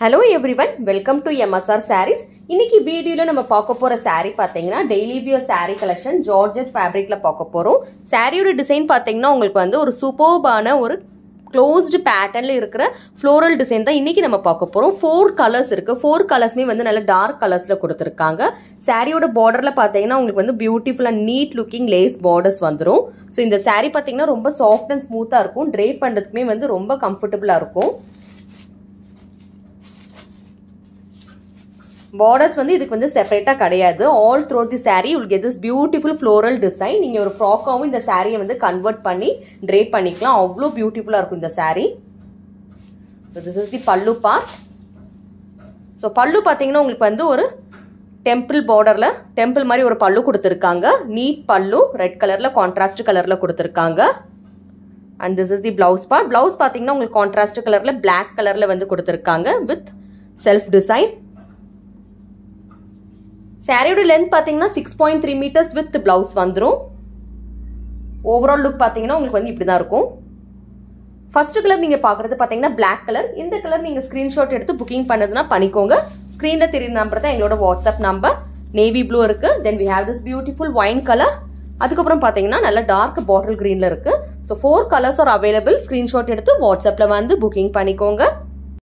Hello everyone, welcome to MSR Sarees. இன்னைக்கு வீடியோல நம்ம பார்க்க போற saree பாத்தீங்கன்னா daily wear saree collection Georgette fabricல பார்க்க போறோம். சாரியோட டிசைன் பாத்தீங்கன்னா உங்களுக்கு வந்து ஒரு சூப்பர்பான ஒரு closed patternல இருக்கிற floral design தான் இன்னைக்கு நம்ம பார்க்க போறோம். 4 colors இருக்கு. 4 கலர்ஸ்மே வந்து நல்ல dark colorsல கொடுத்திருக்காங்க. சாரியோட borderல பாத்தீங்கன்னா உங்களுக்கு வந்து beautiful and neat looking lace borders வந்துரும். சோ இந்த saree பாத்தீங்கன்னா ரொம்ப soft and smooth-ஆ இருக்கும். drape பண்றதுக்குமே வந்து ரொம்ப comfortable-ஆ இருக்கும். Borders வந்து இதுக்கு வந்து செப்பரேட்டா கிடையாது. All throughout the saree you will get this beautiful floral design. நீங்க ஒரு ஃப்ராக்காவும் இந்த சாரியை வந்து கன்வெர்ட் பண்ணி drape பண்ணிக்கலாம். அவ்வளோ பியூட்டிஃபுல்லா இருக்கும் இந்த saree. So this is the pallu part. So pallu பாத்தீங்கன்னா உங்களுக்கு வந்து ஒரு டெம்பிள் பார்டர்ல டெம்பிள் மாதிரி ஒரு பல்லு கொடுத்திருக்காங்க. நீட் பல்லு ரெட் கலர்ல கான்ட்ராஸ்ட் கலர்ல கொடுத்திருக்காங்க. And this is the blouse part. Blouse பாத்தீங்கன்னா உங்களுக்கு கான்ட்ராஸ்ட் கலர்ல black கலர்ல வந்து கொடுத்திருக்காங்க with self design. சாரியோட லென்த் பாத்தீங்கன்னா 6.3 meters with blouse வந்துரும். ஓவரால் லுக் பாத்தீங்கன்னா உங்களுக்கு வந்து இப்படி தான் இருக்கும். ஃபர்ஸ்ட் கலர் நீங்க பாக்குறது பாத்தீங்கன்னா black கலர். இந்த கலர் நீங்க ஸ்கிரீன்ஷாட் எடுத்து புக்கிங் பண்ணதுனா பண்ணிக்கோங்க. ஸ்கிரீன்ல தெரியுற நம்பர் தான் எங்களோட வாட்ஸ்அப் நம்பர். நேவி ப்ளூ இருக்கு. Then we have this beautiful wine color. அதுக்கு அப்புறம் பாத்தீங்கன்னா நல்ல டார்க் பாட்டில் கிரீன்ல இருக்கு. So 4 colors are available. Screenshot எடுத்து வாட்ஸ்அப்ல வந்து புக்கிங் பண்ணிக்கோங்க.